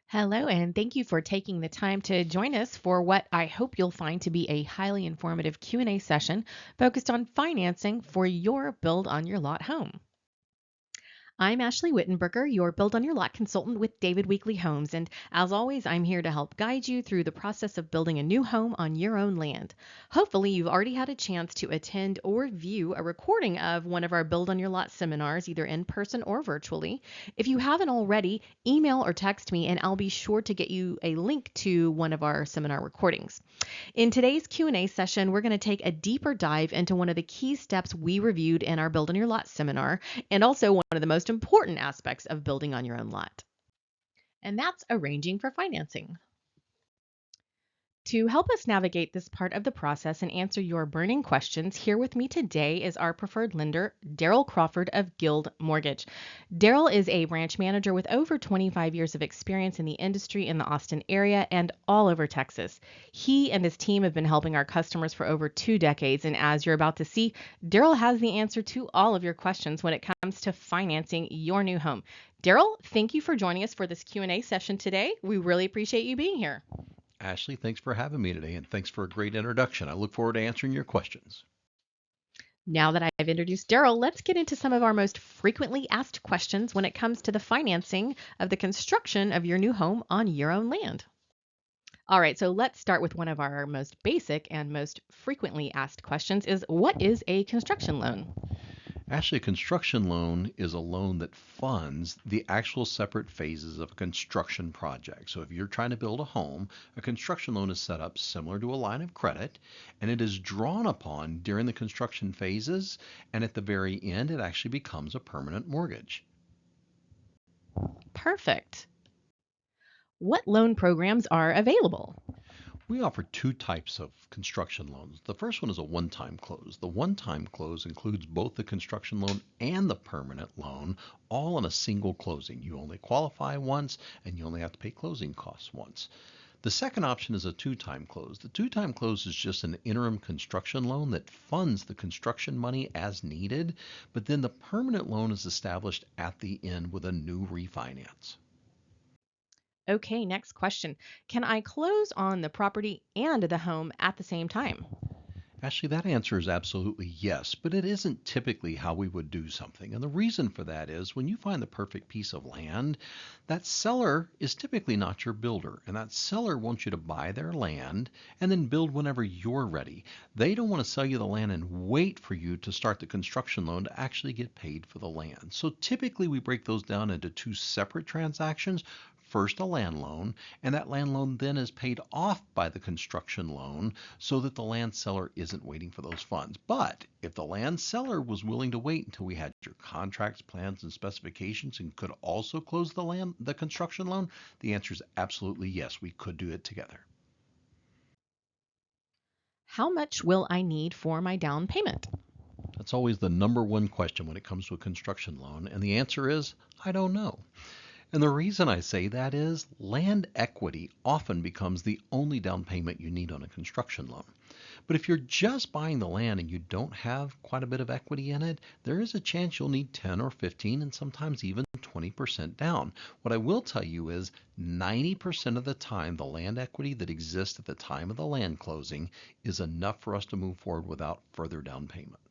Hello, and thank you for taking the time to join us for what I hope you'll find to be a highly informative Q&A session focused on financing for your build on your lot home. I'm Ashley Wittenberger, your Build on Your Lot consultant with David Weekly Homes, and as always, I'm here to help guide you through the process of building a new home on your own land. Hopefully, you've already had a chance to attend or view a recording of one of our Build on Your Lot seminars, either in person or virtually. If you haven't already, email or text me, and I'll be sure to get you a link to one of our seminar recordings. In today's Q&A session, we're going to take a deeper dive into one of the key steps we reviewed in our Build on Your Lot seminar, and also one of the most important aspects of building on your own lot. And that's arranging for financing. To help us navigate this part of the process and answer your burning questions, here with me today is our preferred lender, Daryl Crawford of Guild Mortgage. Daryl is a branch manager with over 25 years of experience in the industry in the Austin area and all over Texas. He and his team have been helping our customers for over 2 decades, and as you're about to see, Daryl has the answer to all of your questions when it comes to financing your new home. Daryl, thank you for joining us for this Q&A session today. We really appreciate you being here. Ashley, thanks for having me today, and thanks for a great introduction. I look forward to answering your questions. Now that I've introduced Daryl, let's get into some of our most frequently asked questions when it comes to the financing of the construction of your new home on your own land. All right, so let's start with one of our most basic and most frequently asked questions is what is a construction loan? Ashley, a construction loan is a loan that funds the actual separate phases of a construction project. So if you're trying to build a home, a construction loan is set up similar to a line of credit, and it is drawn upon during the construction phases, and at the very end, it actually becomes a permanent mortgage. Perfect. What loan programs are available? We offer two types of construction loans. The first one is a one-time close. The one-time close includes both the construction loan and the permanent loan, all in a single closing. You only qualify once, and you only have to pay closing costs once. The second option is a two-time close. The two-time close is just an interim construction loan that funds the construction money as needed, but then the permanent loan is established at the end with a new refinance. Okay, next question. Can I close on the property and the home at the same time? Actually, that answer is absolutely yes, but it isn't typically how we would do something. And the reason for that is when you find the perfect piece of land, that seller is typically not your builder. And that seller wants you to buy their land and then build whenever you're ready. They don't want to sell you the land and wait for you to start the construction loan to actually get paid for the land. So typically we break those down into two separate transactions. First, a land loan, and that land loan then is paid off by the construction loan so that the land seller isn't waiting for those funds. But if the land seller was willing to wait until we had your contracts, plans, and specifications and could also close the construction loan, the answer is absolutely yes, we could do it together. How much will I need for my down payment? That's always the number one question when it comes to a construction loan, and the answer is I don't know. And the reason I say that is land equity often becomes the only down payment you need on a construction loan. But if you're just buying the land and you don't have quite a bit of equity in it, there is a chance you'll need 10 or 15 and sometimes even 20% down. What I will tell you is 90% of the time, the land equity that exists at the time of the land closing is enough for us to move forward without further down payment.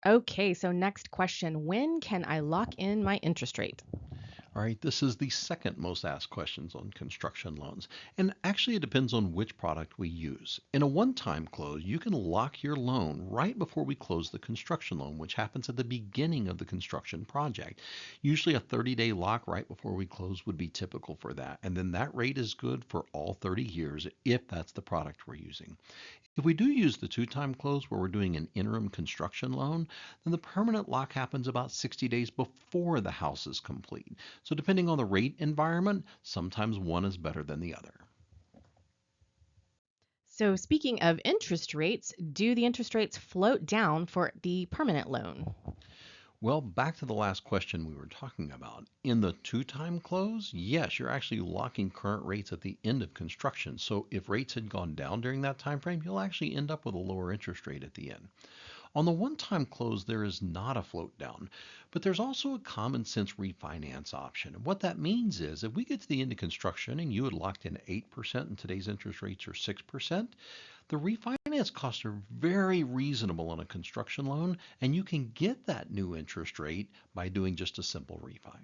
Okay, so next question. When can I lock in my interest rate? All right, this is the second most asked questions on construction loans. And actually, it depends on which product we use. In a one time close, you can lock your loan right before we close the construction loan, which happens at the beginning of the construction project. Usually, a 30-day lock right before we close would be typical for that. And then that rate is good for all 30 years if that's the product we're using. If we do use the two-time close where we're doing an interim construction loan, then the permanent lock happens about 60 days before the house is complete. So depending on the rate environment, sometimes one is better than the other. So, speaking of interest rates, do the interest rates float down for the permanent loan? Well, back to the last question we were talking about. In the two-time close, yes, you're actually locking current rates at the end of construction. So if rates had gone down during that time frame, you'll actually end up with a lower interest rate at the end. On the one-time close, there is not a float down, but there's also a common sense refinance option. And what that means is if we get to the end of construction and you had locked in 8% and today's interest rates are 6%, the refinance costs are very reasonable on a construction loan, and you can get that new interest rate by doing just a simple refi.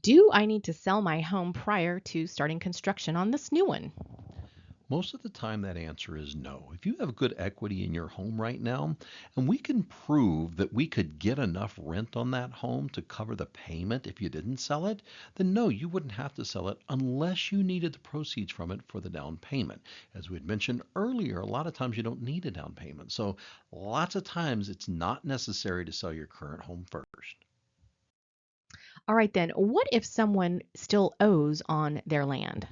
Do I need to sell my home prior to starting construction on this new one? Most of the time, that answer is no. If you have good equity in your home right now, and we can prove that we could get enough rent on that home to cover the payment if you didn't sell it, then no, you wouldn't have to sell it unless you needed the proceeds from it for the down payment. As we had mentioned earlier, a lot of times you don't need a down payment. So lots of times it's not necessary to sell your current home first. All right, then, what if someone still owes on their land?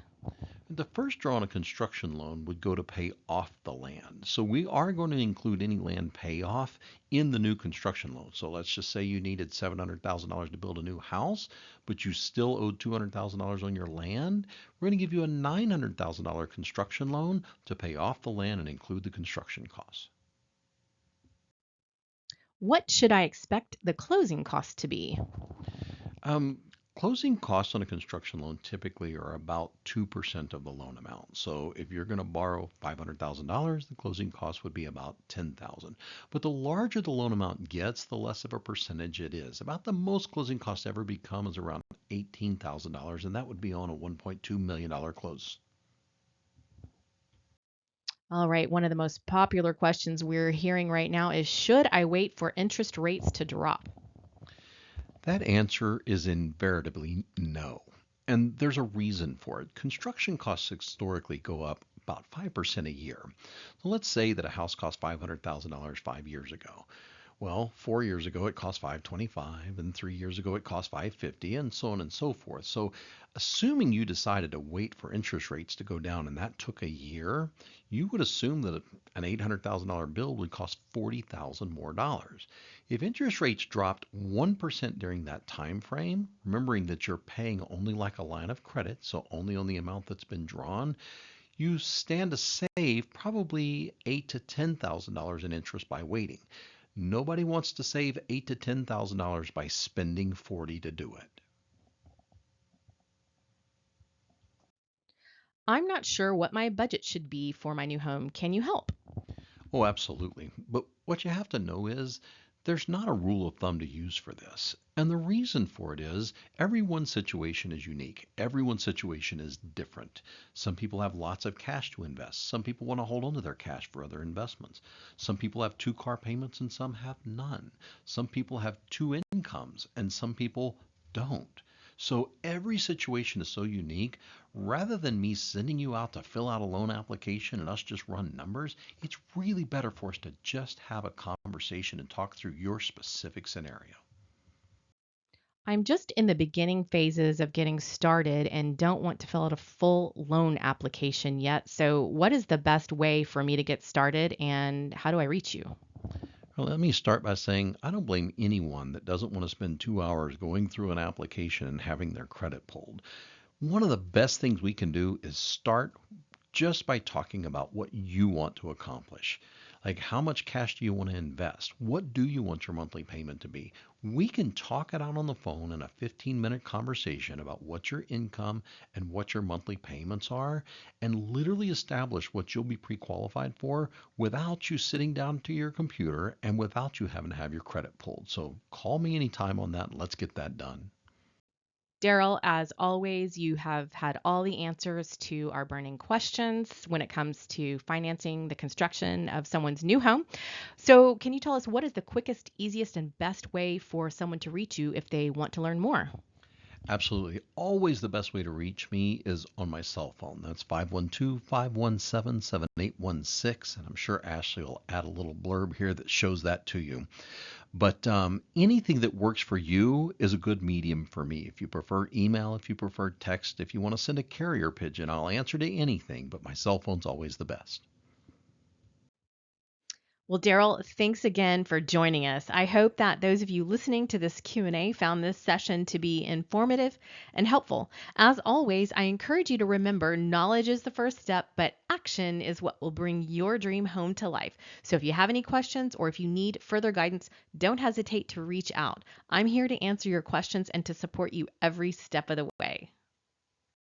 The first draw on a construction loan would go to pay off the land. So we are going to include any land payoff in the new construction loan. So let's just say you needed $700,000 to build a new house, but you still owed $200,000 on your land. We're going to give you a $900,000 construction loan to pay off the land and include the construction costs. What should I expect the closing cost to be? Um, Closing costs on a construction loan typically are about 2% of the loan amount. So if you're going to borrow $500,000, the closing cost would be about $10,000. But the larger the loan amount gets, the less of a percentage it is. About the most closing costs ever become is around $18,000, and that would be on a $1.2 million close. All right, one of the most popular questions we're hearing right now is, should I wait for interest rates to drop? That answer is invariably no. And there's a reason for it. Construction costs historically go up about 5% a year. So let's say that a house cost $500,000 5 years ago. Well, 4 years ago it cost 525, and 3 years ago it cost 550, and so on and so forth. So, assuming you decided to wait for interest rates to go down, and that took a year, you would assume that an $800,000 bill would cost $40,000 more. If interest rates dropped 1% during that time frame, remembering that you're paying only like a line of credit, so only on the amount that's been drawn, you stand to save probably $8 to $10,000 in interest by waiting. Nobody wants to save $8 to $10,000 by spending 40 to do it. I'm not sure what my budget should be for my new home. Can you help? Oh, absolutely. But what you have to know is there's not a rule of thumb to use for this. And the reason for it is everyone's situation is unique. Everyone's situation is different. Some people have lots of cash to invest. Some people want to hold on to their cash for other investments. Some people have two car payments and some have none. Some people have two incomes and some people don't. So every situation is so unique. Rather than me sending you out to fill out a loan application and us just run numbers, it's really better for us to just have a conversation and talk through your specific scenario. I'm just in the beginning phases of getting started and don't want to fill out a full loan application yet. So, what is the best way for me to get started and how do I reach you? Well, let me start by saying I don't blame anyone that doesn't want to spend 2 hours going through an application and having their credit pulled. One of the best things we can do is start just by talking about what you want to accomplish. Like, how much cash do you want to invest? What do you want your monthly payment to be? We can talk it out on the phone in a 15-minute conversation about what your income and what your monthly payments are, and literally establish what you'll be pre qualified for without you sitting down to your computer and without you having to have your credit pulled. So, call me anytime on that and let's get that done. Daryl, as always, you have had all the answers to our burning questions when it comes to financing the construction of someone's new home. So, can you tell us what is the quickest, easiest, and best way for someone to reach you if they want to learn more? Absolutely. Always the best way to reach me is on my cell phone. That's 512-517-7816. And I'm sure Ashley will add a little blurb here that shows that to you. But anything that works for you is a good medium for me. If you prefer email, if you prefer text, if you want to send a carrier pigeon, I'll answer to anything, but my cell phone's always the best. Well, Daryl, thanks again for joining us. I hope that those of you listening to this Q&A found this session to be informative and helpful. As always, I encourage you to remember knowledge is the first step, but action is what will bring your dream home to life. So if you have any questions or if you need further guidance, don't hesitate to reach out. I'm here to answer your questions and to support you every step of the way.